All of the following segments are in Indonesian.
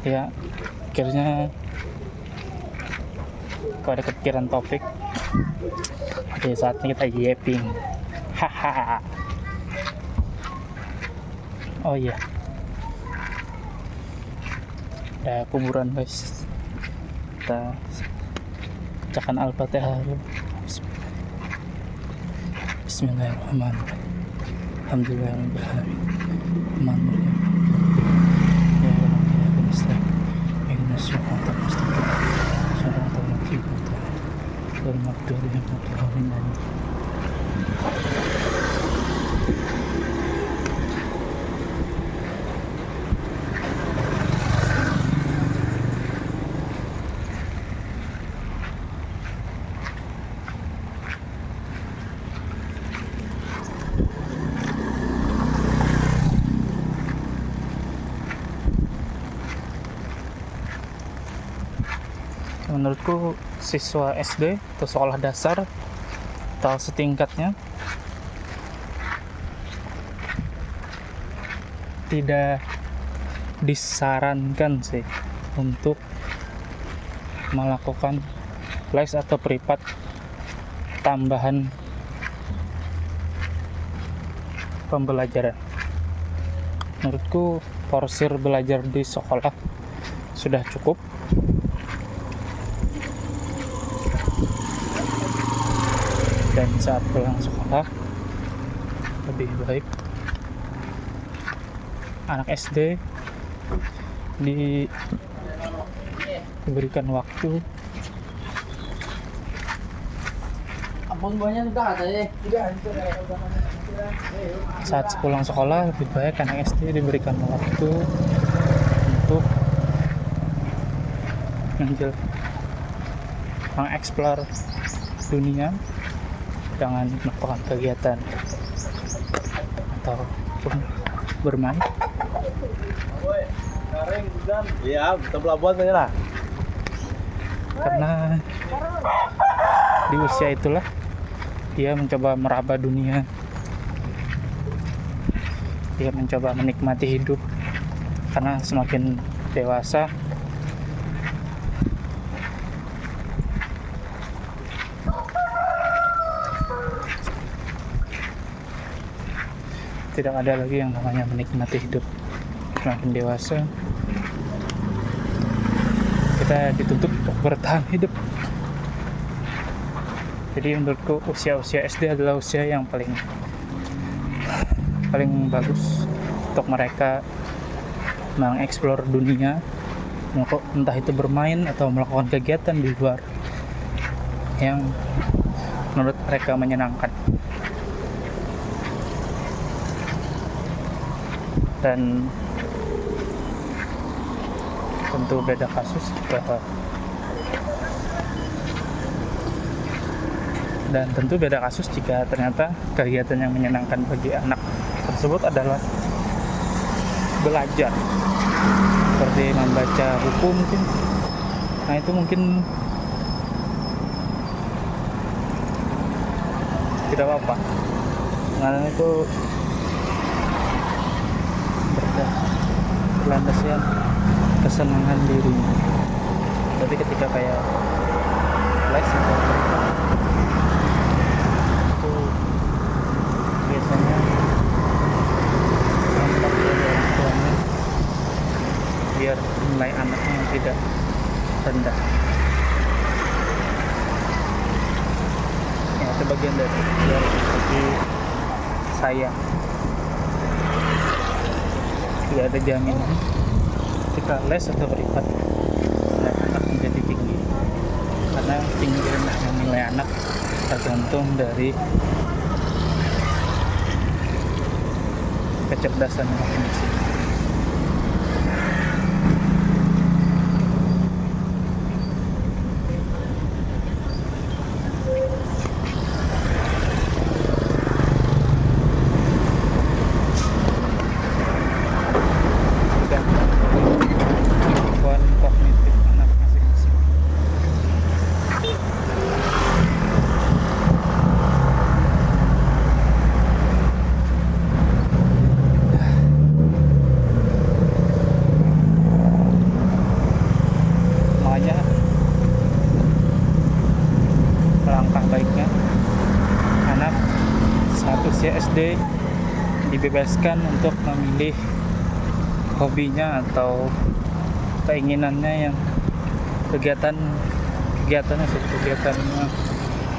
Ya, akhirnya kalau ada kepikiran topik, oke, saatnya kita yapping. Haha. Oh iya, ada kuburan guys. Kita bacakan Al-Fatihah dulu. Bismillahirrahmanirrahim. Alhamdulillahirrahmanirrahim. Menurutku siswa SD atau sekolah dasar atau setingkatnya tidak disarankan sih untuk melakukan les atau privat tambahan pembelajaran. Menurutku porsir belajar di sekolah sudah cukup. Dan saat pulang sekolah lebih baik anak SD diberikan waktu saat pulang sekolah, lebih baik anak SD diberikan waktu untuk mengeksplor dunia dengan melakukan kegiatan ataupun bermain. Iya, kita pelabuhan aja lah. Karena di usia itulah dia mencoba meraba dunia, dia mencoba menikmati hidup. Karena semakin dewasa tidak ada lagi yang namanya menikmati hidup. Semakin dewasa kita dituntut untuk bertahan hidup. Jadi menurutku usia SD adalah usia yang paling bagus untuk mereka mengeksplor dunia, entah itu bermain atau melakukan kegiatan di luar yang menurut mereka menyenangkan. Dan tentu beda kasus jika ternyata kegiatan yang menyenangkan bagi anak tersebut adalah belajar, seperti membaca buku mungkin. Nah, itu mungkin tidak apa-apa, karena itu berlandaskan kesenangan dirinya. Tapi ketika kayak les atau itu biasanya tampak dari orang tuanya biar nilai anaknya tidak rendah. Ya, itu bagian dari seperti saya. Tidak ada jaminan ketika les atau privat nilai anak menjadi tinggi, karena tinggi rendahnya nilai anak tergantung dari kecerdasan masing-masing. dibebaskan untuk memilih hobinya atau keinginannya yang kegiatannya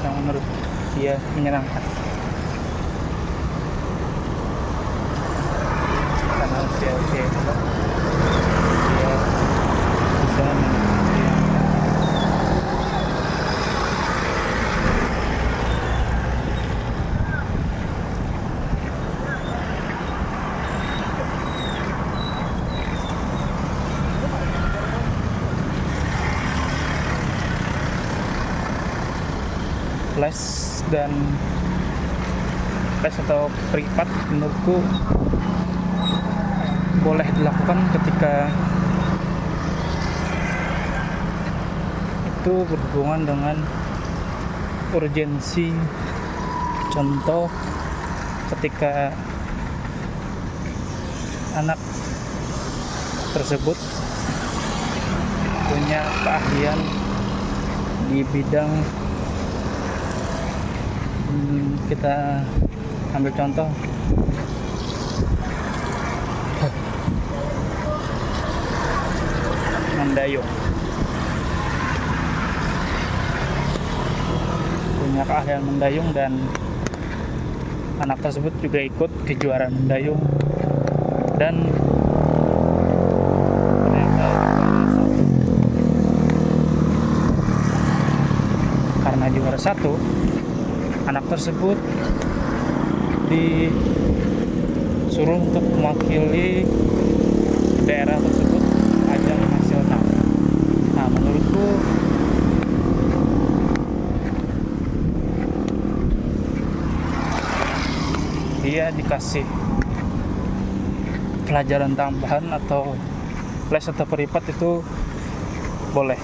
yang menurut dia menyenangkan. Karena usia itu dia bisa les atau privat menurutku boleh dilakukan ketika itu berhubungan dengan urgensi. Contoh, ketika anak tersebut punya keahlian di bidang, kita ambil contoh mendayung, punya keahlian mendayung, dan anak tersebut juga ikut kejuaraan mendayung dan ternyata karena juara satu, anak tersebut disuruh untuk mewakili daerah tersebut ajang nasional. Nah, menurutku dia dikasih pelajaran tambahan atau les atau privat itu boleh.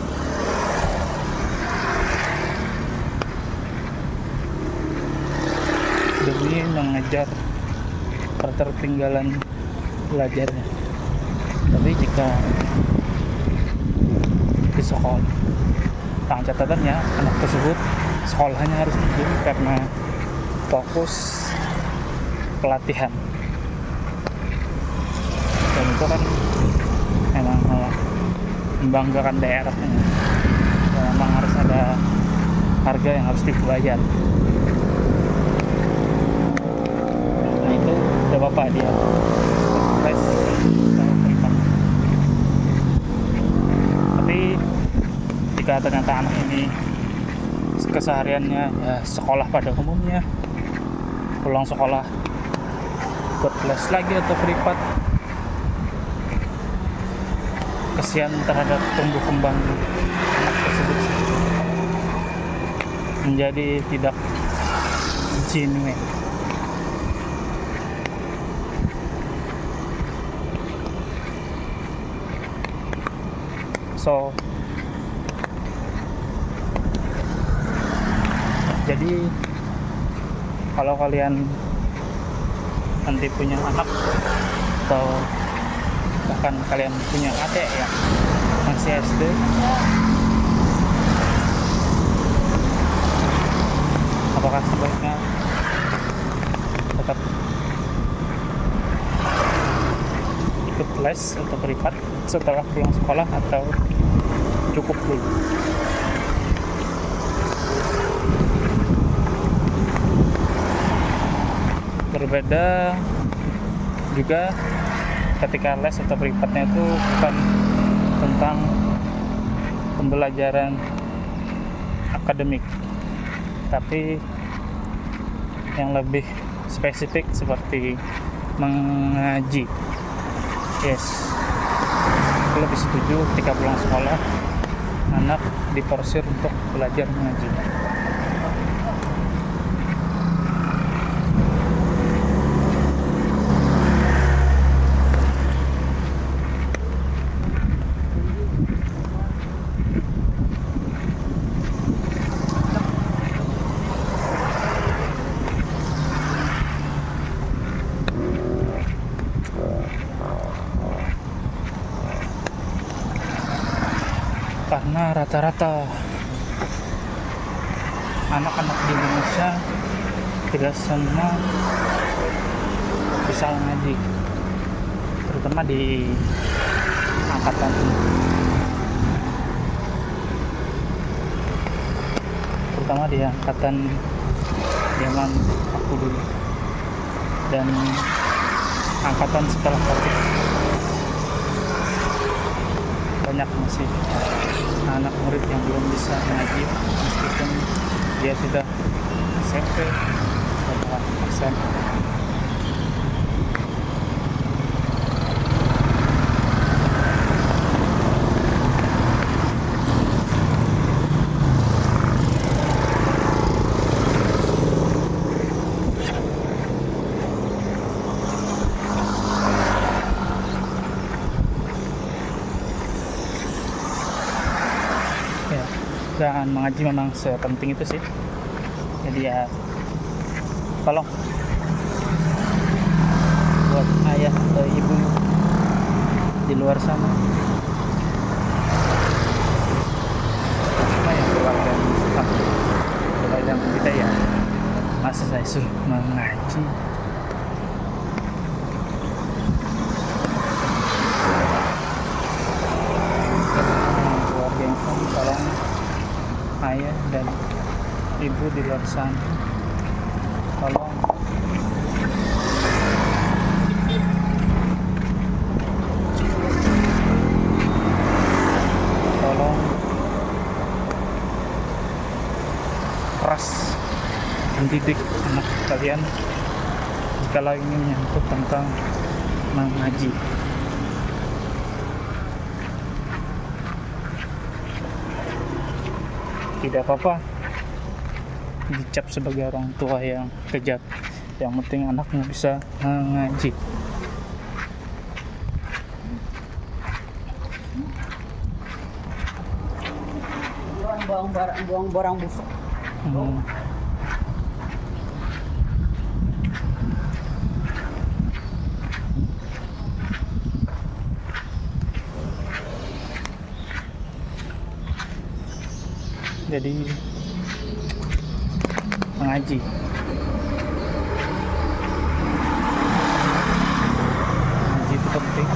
Demi mengejar ketertinggalan belajarnya. Tapi jika di sekolah, tentang catatannya anak tersebut sekolahnya harus dikirim karena fokus pelatihan, dan itu kan memang membanggakan daerahnya, dan memang harus ada harga yang harus dibayar. Nah, itu udah bapak dia les atau privat. Tapi jika ternyata anak ini kesehariannya ya sekolah pada umumnya, pulang sekolah ikut les lagi atau privat, kesian terhadap tumbuh kembang anak tersebut menjadi tidak genuine. So, jadi kalau kalian nanti punya anak atau bahkan kalian punya adik yang masih SD, apakah sebaiknya tetap ikut les atau privat setelah pulang sekolah atau cukup dulu? Berbeda juga ketika les atau privatnya itu bukan tentang pembelajaran akademik, tapi yang lebih spesifik seperti mengaji. Yes, aku lebih setuju ketika pulang sekolah anak diporsir untuk belajar mengaji. Karena rata-rata anak-anak di Indonesia tidak semua bisa ngaji, terutama di angkatan ini, terutama di angkatan zaman aku dulu dan angkatan setelah COVID. Banyak masih anak murid yang belum bisa ngaji meskipun dia sudah SMP atau SMA. Ya, dan mengaji memang sepenting itu sih. Jadi ya tolong buat ayah atau ibu di luar sana, terutama yang keluarga Islam, keluarga kita ya, masa saya suruh mengaji. Keluarga Islam, tolong ayah dan ibu di luar sana, tolong keras mendidik anak kalian jikalau ini menyangkut tentang mengaji. Tidak apa-apa dicap sebagai orang tua yang kejam, yang penting anakmu bisa mengaji. buang barang busuk. Jadi mengaji itu penting.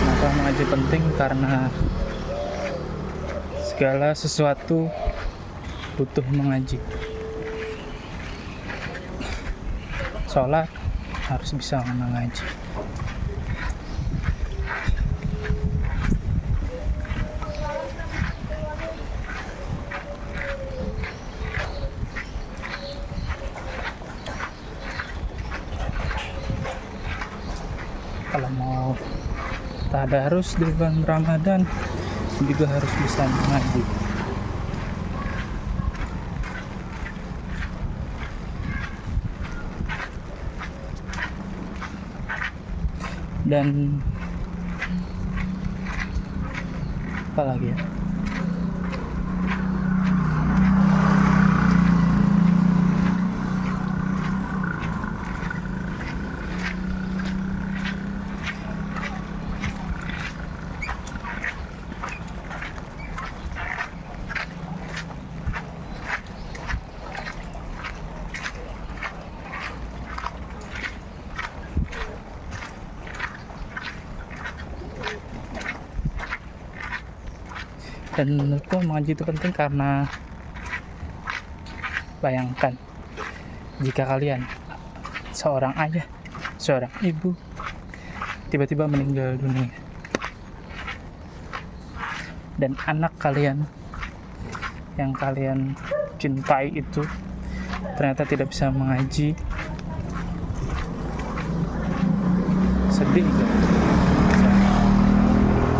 Kenapa mengaji penting? Karena segala sesuatu butuh mengaji. Sholat harus bisa mengaji. Kalau mau tadarus di bulan Ramadan juga harus bisa mengaji. Dan apa lagi ya? Dan menurutku mengaji itu penting karena bayangkan jika kalian seorang ayah, seorang ibu tiba-tiba meninggal dunia dan anak kalian yang kalian cintai itu ternyata tidak bisa mengaji, sedih kan?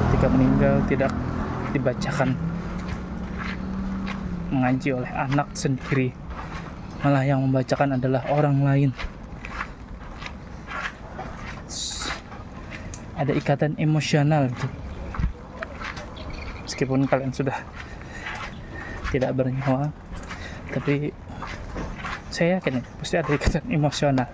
Ketika meninggal tidak dibacakan mengaji oleh anak sendiri, malah yang membacakan adalah orang lain. ada ikatan emosional gitu. Meskipun kalian sudah tidak bernyawa, tapi saya yakin ya, pasti ada ikatan emosional.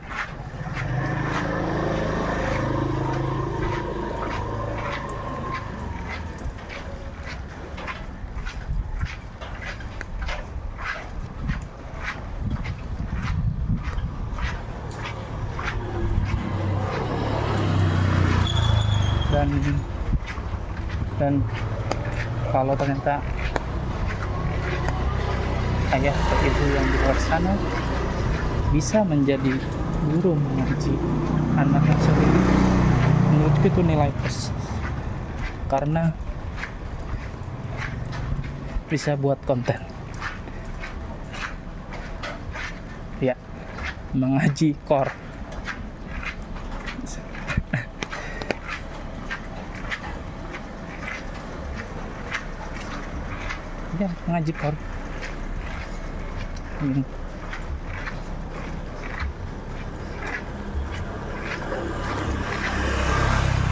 Dan kalau ternyata ayah atau ibu yang di luar sana bisa menjadi guru mengaji anaknya sendiri, menurutku itu nilai plus, karena bisa buat konten ya, mengaji core. Ya, mengaji core.